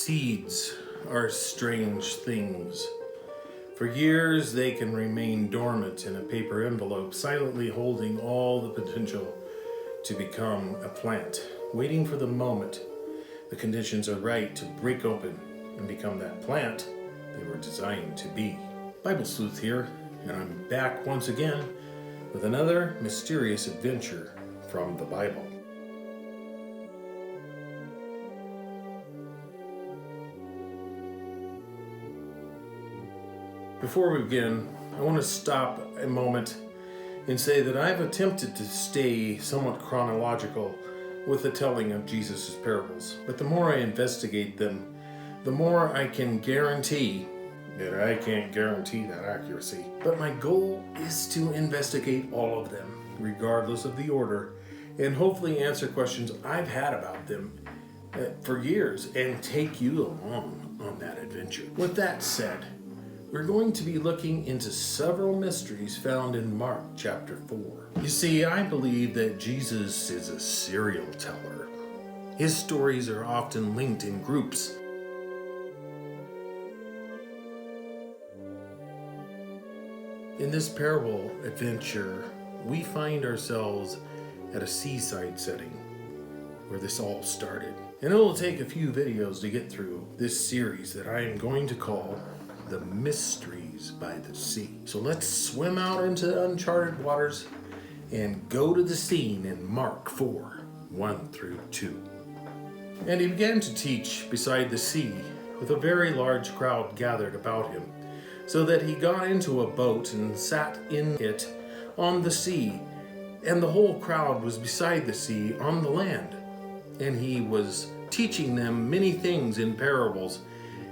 Seeds are strange things. For years, they can remain dormant in a paper envelope, silently holding all the potential to become a plant, waiting for the moment the conditions are right to break open and become that plant they were designed to be. Bible Sleuth here, and I'm back once again with another mysterious adventure from the Bible. Before we begin, I want to stop a moment and say that I've attempted to stay somewhat chronological with the telling of Jesus' parables. But the more I investigate them, the more I can guarantee that I can't guarantee that accuracy. But my goal is to investigate all of them, regardless of the order, and hopefully answer questions I've had about them for years and take you along on that adventure. With that said, we're going to be looking into several mysteries found in Mark chapter 4. You see, I believe that Jesus is a serial teller. His stories are often linked in groups. In this parable adventure, we find ourselves at a seaside setting where this all started. And it will take a few videos to get through this series that I am going to call The Mysteries by the Sea. So let's swim out into uncharted waters and go to the scene in Mark 4, 1 through 2. And he began to teach beside the sea with a very large crowd gathered about him, so that he got into a boat and sat in it on the sea, and the whole crowd was beside the sea on the land. And he was teaching them many things in parables.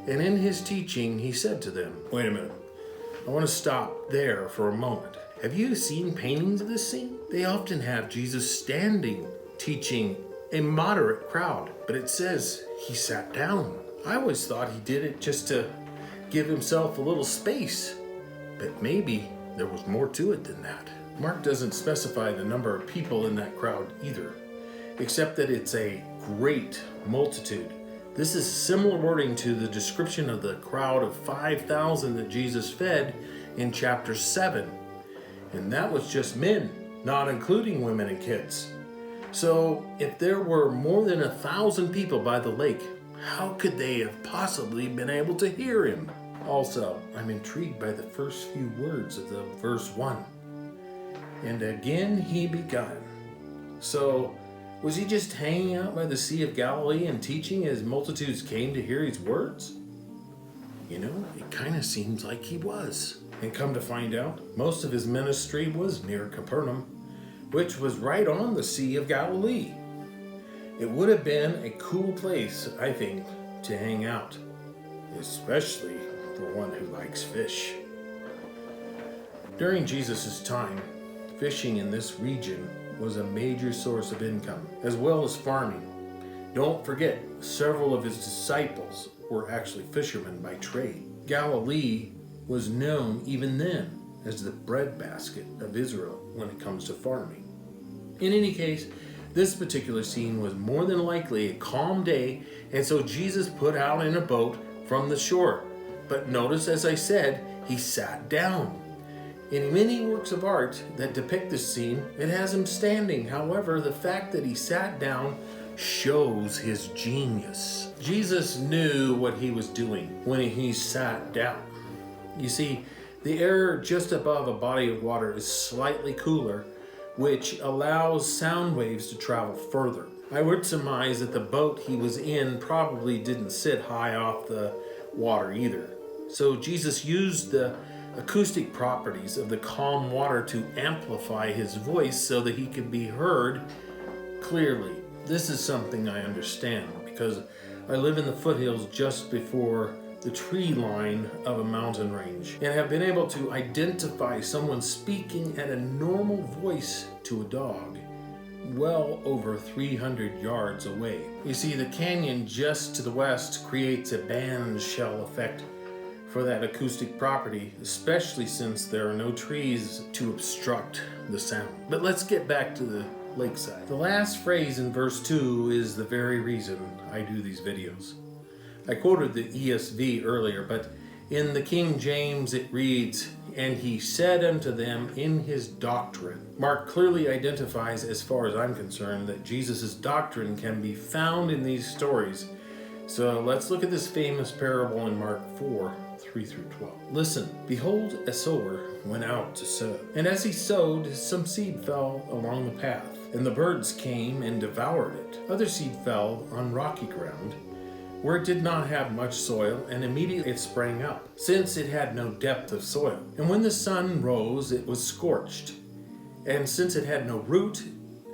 And in his teaching, he said to them, wait a minute, I want to stop there for a moment. Have you seen paintings of this scene? They often have Jesus standing, teaching a moderate crowd, but it says he sat down. I always thought he did it just to give himself a little space, but maybe there was more to it than that. Mark doesn't specify the number of people in that crowd either, except that it's a great multitude. This is similar wording to the description of the crowd of 5,000 that Jesus fed in chapter 7. And that was just men, not including women and kids. So if there were more than 1,000 people by the lake, how could they have possibly been able to hear him? Also, I'm intrigued by the first few words of the verse 1. And again he begun. So, was he just hanging out by the Sea of Galilee and teaching as multitudes came to hear his words? You know, it kind of seems like he was. And come to find out, most of his ministry was near Capernaum, which was right on the Sea of Galilee. It would have been a cool place, I think, to hang out, especially for one who likes fish. During Jesus' time, fishing in this region was a major source of income, as well as farming. Don't forget, several of his disciples were actually fishermen by trade. Galilee was known even then as the breadbasket of Israel when it comes to farming. In any case, this particular scene was more than likely a calm day, and so Jesus put out in a boat from the shore. But notice, as I said, he sat down. In many works of art that depict this scene, it has him standing. However, the fact that he sat down shows his genius. Jesus knew what he was doing when he sat down. You see, the air just above a body of water is slightly cooler, which allows sound waves to travel further. I would surmise that the boat he was in probably didn't sit high off the water either. So Jesus used the acoustic properties of the calm water to amplify his voice so that he could be heard clearly. This is something I understand because I live in the foothills just before the tree line of a mountain range and have been able to identify someone speaking at a normal voice to a dog well over 300 yards away. You see, the canyon just to the west creates a band shell effect for that acoustic property, especially since there are no trees to obstruct the sound. But let's get back to the lakeside. The last phrase in verse 2 is the very reason I do these videos. I quoted the ESV earlier, but in the King James it reads, "And he said unto them in his doctrine." Mark clearly identifies, as far as I'm concerned, that Jesus' doctrine can be found in these stories. So let's look at this famous parable in Mark 4, 3 through 12. "Listen, behold, a sower went out to sow. And as he sowed, some seed fell along the path, and the birds came and devoured it. Other seed fell on rocky ground, where it did not have much soil, and immediately it sprang up, since it had no depth of soil. And when the sun rose, it was scorched, and since it had no root,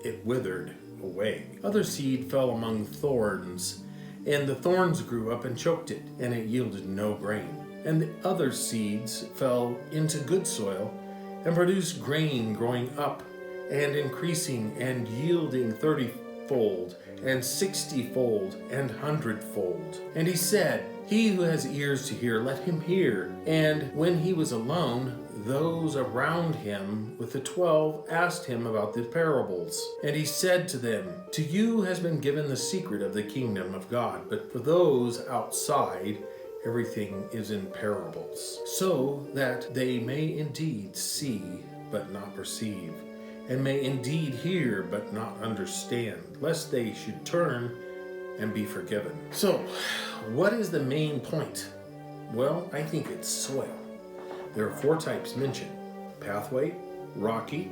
it withered away. Other seed fell among thorns, and the thorns grew up and choked it, and it yielded no grain. And the other seeds fell into good soil, and produced grain, growing up and increasing, and yielding 30-fold, and 60-fold, and 100-fold. And he said, He who has ears to hear, let him hear. And when he was alone, those around him with the 12 asked him about the parables. And he said to them, To you has been given the secret of the kingdom of God, but for those outside, everything is in parables, so that they may indeed see, but not perceive, and may indeed hear, but not understand, lest they should turn and be forgiven." So, what is the main point? Well, I think it's soil. There are 4 types mentioned: pathway, rocky,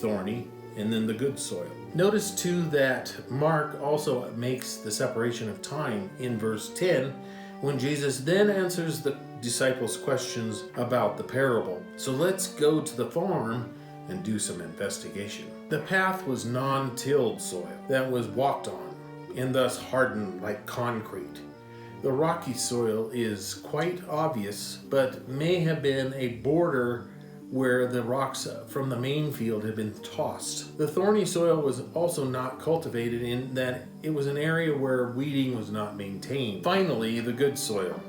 thorny, and then the good soil. Notice too that Mark also makes the separation of time in verse 10, when Jesus then answers the disciples' questions about the parable. So let's go to the farm and do some investigation. The path was non-tilled soil that was walked on, and thus hardened like concrete. The rocky soil is quite obvious, but may have been a border where the rocks from the main field had been tossed. The thorny soil was also not cultivated, in that it was an area where weeding was not maintained. Finally, the good soil.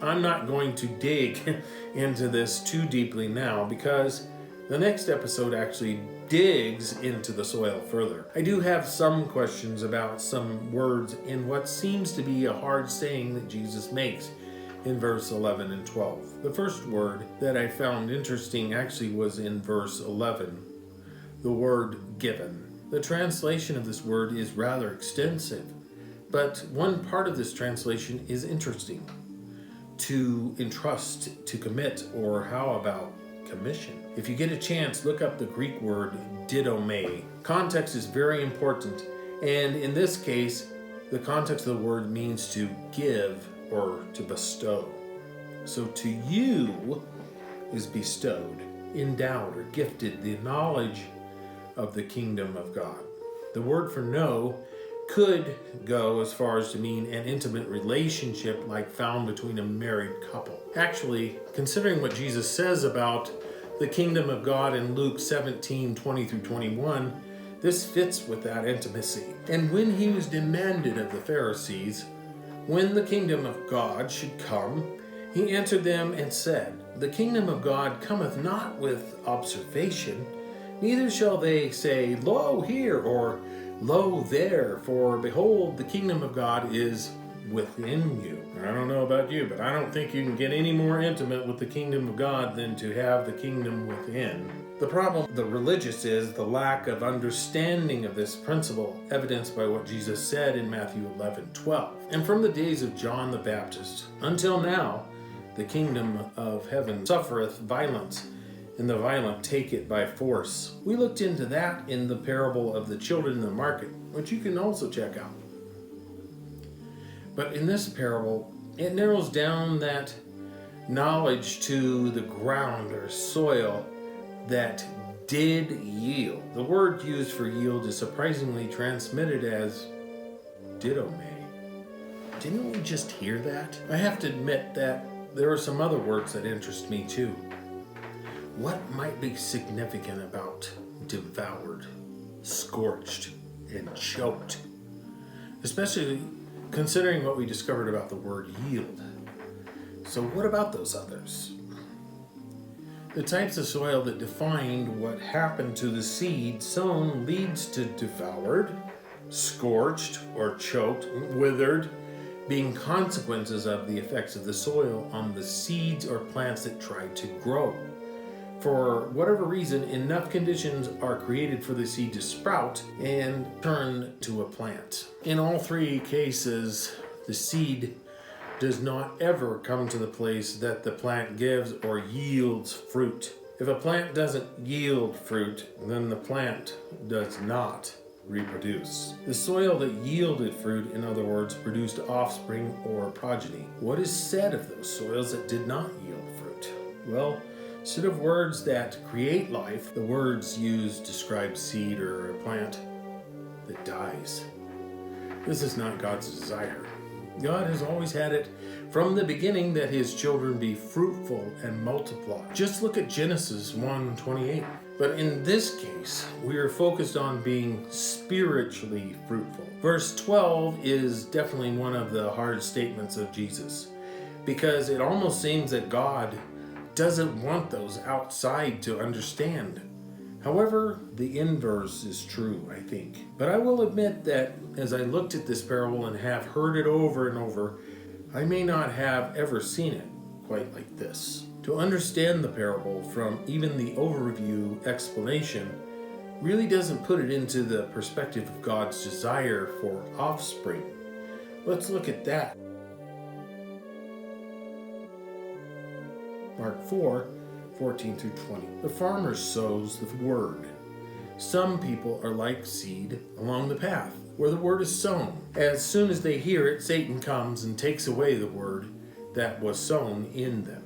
I'm not going to dig into this too deeply now, because the next episode actually digs into the soil further. I do have some questions about some words in what seems to be a hard saying that Jesus makes in verse 11 and 12. The first word that I found interesting actually was in verse 11, the word given. The translation of this word is rather extensive, but one part of this translation is interesting: to entrust, to commit, or how about commission? If you get a chance, look up the Greek word didome. Context is very important, and in this case, the context of the word means to give or to bestow. So to you is bestowed, endowed, or gifted the knowledge of the kingdom of God. The word for know could go as far as to mean an intimate relationship like found between a married couple. Actually, considering what Jesus says about the kingdom of God in Luke 17, 20 through 21, this fits with that intimacy. And when he was demanded of the Pharisees when the kingdom of God should come, he answered them and said, The kingdom of God cometh not with observation, neither shall they say, Lo here, or Lo there, for behold, the kingdom of God is within you. I don't know about you, but I don't think you can get any more intimate with the kingdom of God than to have the kingdom within. The problem of the religious is the lack of understanding of this principle, evidenced by what Jesus said in Matthew 11:12. And from the days of John the Baptist until now, the kingdom of heaven suffereth violence, and the violent take it by force. We looked into that in the parable of the children in the market, which you can also check out. But in this parable, it narrows down that knowledge to the ground or soil that did yield. The word used for yield is surprisingly transmitted as didome. Didn't we just hear that? I have to admit that there are some other words that interest me too. What might be significant about devoured, scorched, and choked? Especially considering what we discovered about the word yield. So what about those others? The types of soil that defined what happened to the seed sown leads to devoured, scorched, or choked, withered, being consequences of the effects of the soil on the seeds or plants that try to grow. For whatever reason, enough conditions are created for the seed to sprout and turn to a plant. In all three cases, the seed does not ever come to the place that the plant gives or yields fruit. If a plant doesn't yield fruit, then the plant does not reproduce. The soil that yielded fruit, in other words, produced offspring or progeny. What is said of those soils that did not yield fruit? Well, instead of words that create life, the words used describe seed or a plant that dies. This is not God's desire. God has always had it from the beginning that his children be fruitful and multiply. Just look at Genesis 1:28. But in this case, we are focused on being spiritually fruitful. Verse 12 is definitely one of the hard statements of Jesus, because it almost seems that God doesn't want those outside to understand. However, the inverse is true, I think. But I will admit that as I looked at this parable and have heard it over and over, I may not have ever seen it quite like this. To understand the parable from even the overview explanation really doesn't put it into the perspective of God's desire for offspring. Let's look at that. Mark 4:14-20. The farmer sows the word. Some people are like seed along the path where the word is sown. As soon as they hear it, Satan comes and takes away the word that was sown in them.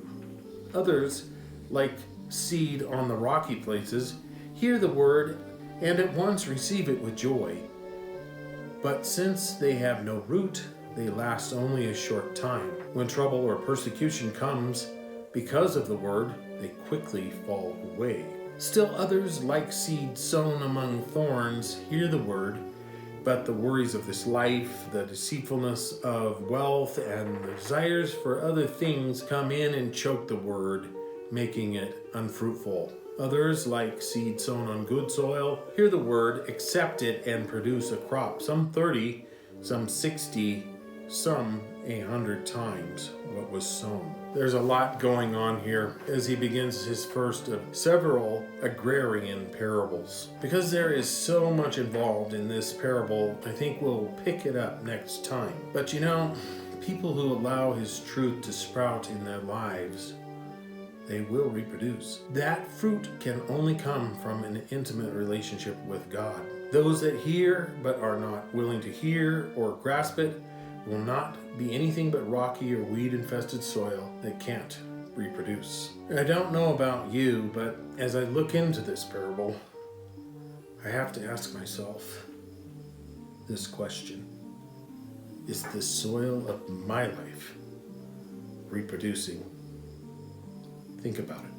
Others, like seed on the rocky places, hear the word and at once receive it with joy. But since they have no root, they last only a short time. When trouble or persecution comes because of the word, they quickly fall away. Still others, like seed sown among thorns, hear the word, but the worries of this life, the deceitfulness of wealth, and the desires for other things come in and choke the word, making it unfruitful. Others, like seed sown on good soil, hear the word, accept it, and produce a crop, some 30, some 60, some 100 times what was sown. There's a lot going on here as he begins his first of several agrarian parables. Because there is so much involved in this parable, I think we'll pick it up next time. But people who allow his truth to sprout in their lives, they will reproduce. That fruit can only come from an intimate relationship with God. Those that hear but are not willing to hear or grasp it will not be anything but rocky or weed-infested soil that can't reproduce. I don't know about you, but as I look into this parable, I have to ask myself this question. Is the soil of my life reproducing? Think about it.